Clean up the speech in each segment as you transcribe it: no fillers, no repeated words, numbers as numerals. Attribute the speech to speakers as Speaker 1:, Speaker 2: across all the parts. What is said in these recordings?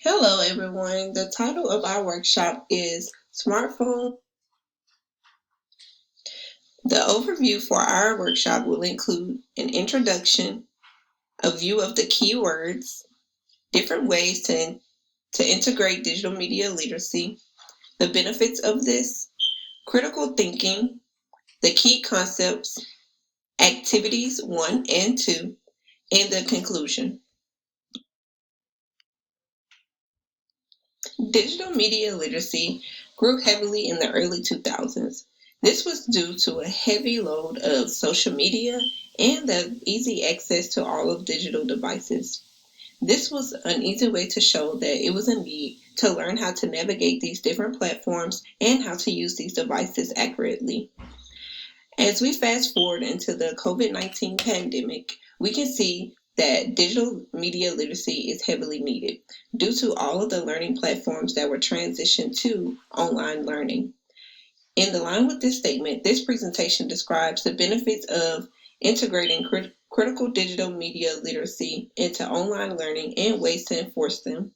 Speaker 1: Hello, everyone. The title of our workshop is Smartphone. The overview for our workshop will include an introduction, a view of the keywords, different ways to integrate digital media literacy, the benefits of this, critical thinking, the key concepts, activities 1 and 2, and the conclusion. Digital media literacy grew heavily in the early 2000s. This was due to a heavy load of social media and the easy access to all of digital devices. This was an easy way to show that it was a need to learn how to navigate these different platforms and how to use these devices accurately. As we fast forward into the COVID-19 pandemic, we can see that digital media literacy is heavily needed due to all of the learning platforms that were transitioned to online learning. In the line with this statement, this presentation describes the benefits of integrating critical digital media literacy into online learning and ways to enforce them.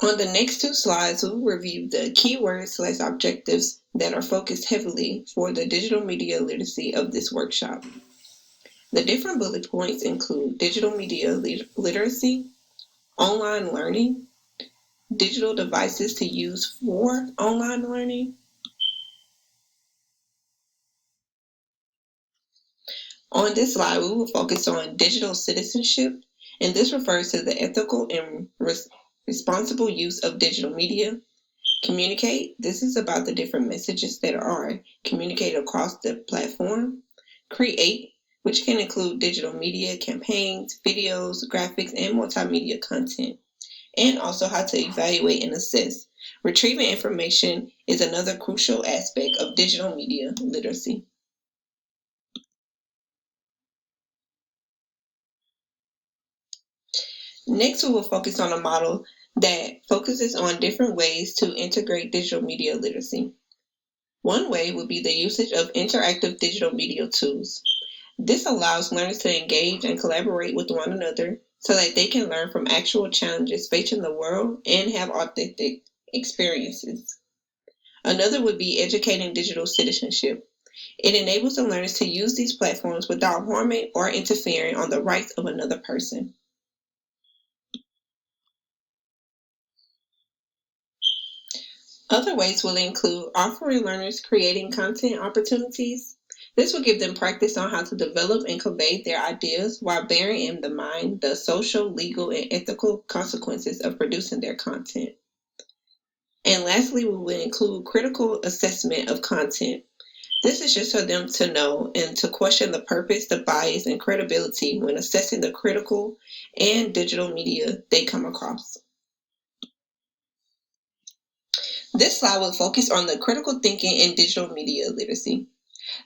Speaker 1: On the next two slides, we'll review the keywords/objectives that are focused heavily for the digital media literacy of this workshop. The different bullet points include digital media literacy, online learning, digital devices to use for online learning. On this slide, we will focus on digital citizenship, and this refers to the ethical and responsible use of digital media. Communicate, this is about the different messages that are communicated across the platform. Create, which can include digital media campaigns, videos, graphics, and multimedia content. And also how to evaluate and assess. Retrieving information is another crucial aspect of digital media literacy. Next, we will focus on a model that focuses on different ways to integrate digital media literacy. One way would be the usage of interactive digital media tools. This allows learners to engage and collaborate with one another so that they can learn from actual challenges facing the world and have authentic experiences. Another would be educating digital citizenship. It enables the learners to use these platforms without harming or interfering on the rights of another person. Other ways will include offering learners creating content opportunities. This will give them practice on how to develop and convey their ideas while bearing in the mind the social, legal, and ethical consequences of producing their content. And lastly, we will include critical assessment of content. This is just for them to know and to question the purpose, the bias, and credibility when assessing the critical and digital media they come across. This slide will focus on the critical thinking and digital media literacy.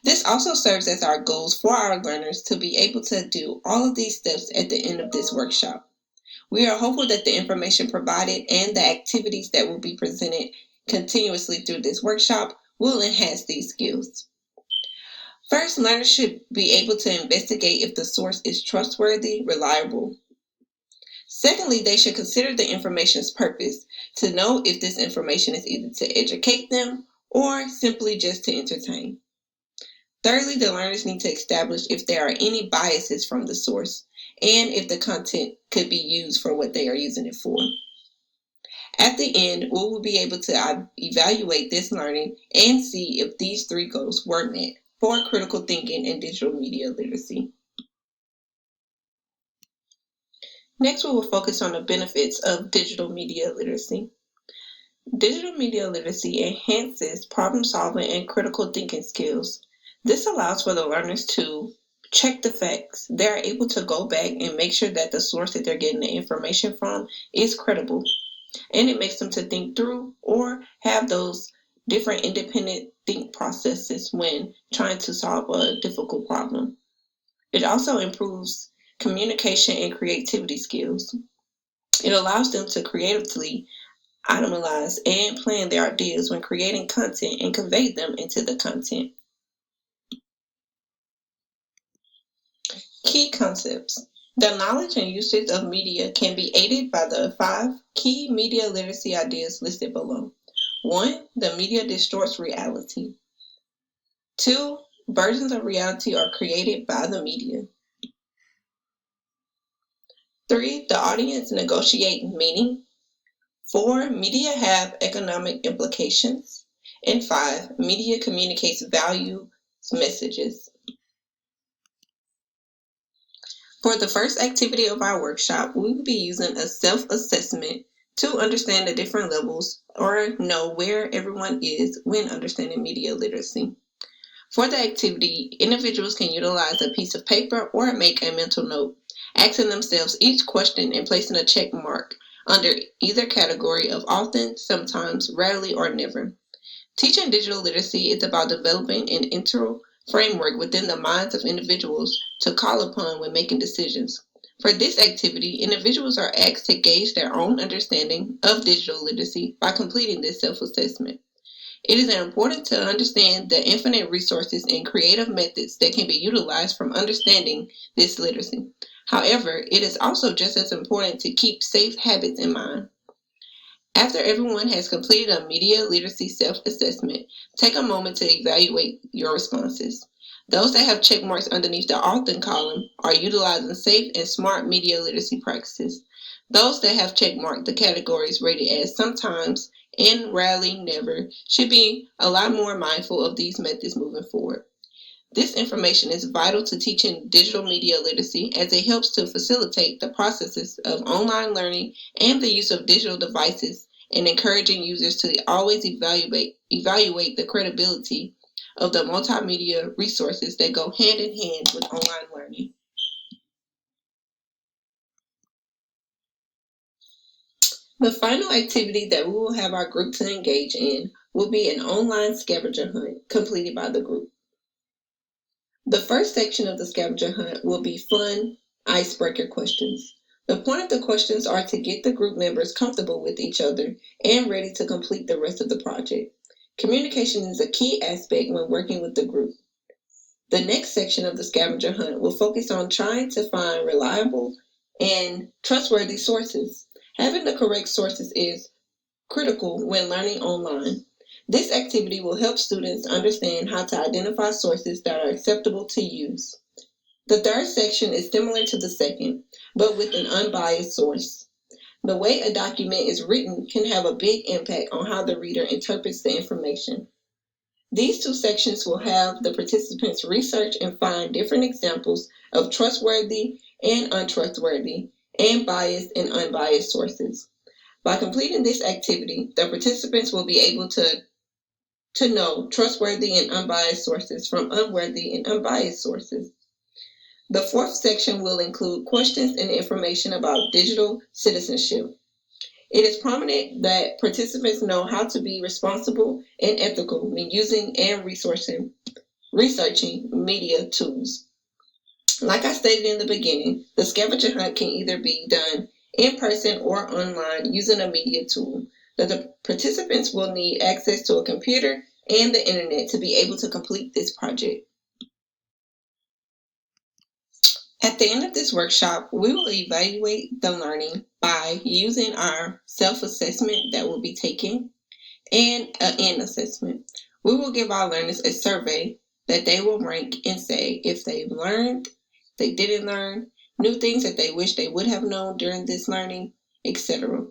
Speaker 1: This also serves as our goals for our learners to be able to do all of these steps at the end of this workshop. We are hopeful that the information provided and the activities that will be presented continuously through this workshop will enhance these skills. First, learners should be able to investigate if the source is trustworthy, reliable. Secondly, they should consider the information's purpose to know if this information is either to educate them or simply just to entertain. Thirdly, the learners need to establish if there are any biases from the source and if the content could be used for what they are using it for. At the end, we will be able to evaluate this learning and see if these three goals were met for critical thinking and digital media literacy. Next, we will focus on the benefits of digital media literacy. Digital media literacy enhances problem solving and critical thinking skills. This allows for the learners to check the facts. They are able to go back and make sure that the source that they're getting the information from is credible. And it makes them to think through or have those different independent think processes when trying to solve a difficult problem. It also improves communication and creativity skills. It allows them to creatively analyze and plan their ideas when creating content and convey them into the content. Key concepts. The knowledge and usage of media can be aided by the 5 key media literacy ideas listed below. 1. The media distorts reality. 2. Versions of reality are created by the media. 3. The audience negotiate meaning. 4. Media have economic implications. And 5. Media communicates value messages. For the first activity of our workshop, we will be using a self-assessment to understand the different levels or know where everyone is when understanding media literacy. For the activity, individuals can utilize a piece of paper or make a mental note, asking themselves each question and placing a check mark under either category of often, sometimes, rarely, or never. Teaching digital literacy is about developing an internal framework within the minds of individuals to call upon when making decisions. For this activity, individuals are asked to gauge their own understanding of digital literacy by completing this self-assessment. It is important to understand the infinite resources and creative methods that can be utilized from understanding this literacy. However, it is also just as important to keep safe habits in mind. After everyone has completed a media literacy self-assessment, take a moment to evaluate your responses. Those that have check marks underneath the often column are utilizing safe and smart media literacy practices. Those that have check marked the categories rated as sometimes and rarely never should be a lot more mindful of these methods moving forward. This information is vital to teaching digital media literacy as it helps to facilitate the processes of online learning and the use of digital devices and encouraging users to always evaluate the credibility of the multimedia resources that go hand in hand with online learning. The final activity that we will have our group to engage in will be an online scavenger hunt completed by the group. The first section of the scavenger hunt will be fun icebreaker questions. The point of the questions are to get the group members comfortable with each other and ready to complete the rest of the project. Communication is a key aspect when working with the group. The next section of the scavenger hunt will focus on trying to find reliable and trustworthy sources. Having the correct sources is critical when learning online. This activity will help students understand how to identify sources that are acceptable to use. The third section is similar to the second, but with an unbiased source. The way a document is written can have a big impact on how the reader interprets the information. These two sections will have the participants research and find different examples of trustworthy and untrustworthy, and biased and unbiased sources. By completing this activity, the participants will be able to know trustworthy and unbiased sources from unworthy and unbiased sources. The fourth section will include questions and information about digital citizenship. It is prominent that participants know how to be responsible and ethical when using and researching media tools. Like I stated in the beginning, the scavenger hunt can either be done in person or online using a media tool. The participants will need access to a computer and the internet to be able to complete this project. At the end of this workshop, we will evaluate the learning by using our self-assessment that will be taken and an end assessment. We will give our learners a survey that they will rank and say if they've learned, they didn't learn, new things that they wish they would have known during this learning, etc.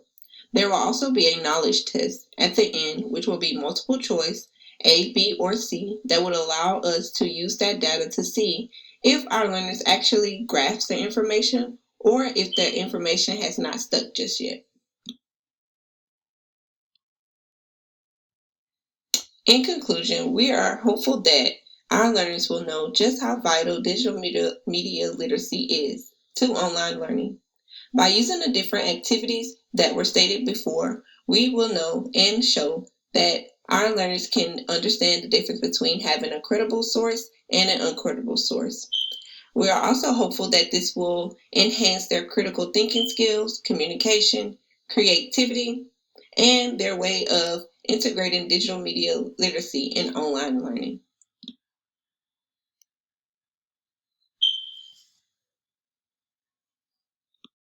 Speaker 1: There will also be a knowledge test at the end, which will be multiple choice, A, B, or C, that would allow us to use that data to see if our learners actually grasp the information or if their information has not stuck just yet. In conclusion, we are hopeful that our learners will know just how vital digital media literacy is to online learning. By using the different activities that were stated before, we will know and show that our learners can understand the difference between having a credible source and an uncredible source. We are also hopeful that this will enhance their critical thinking skills, communication, creativity, and their way of integrating digital media literacy in online learning.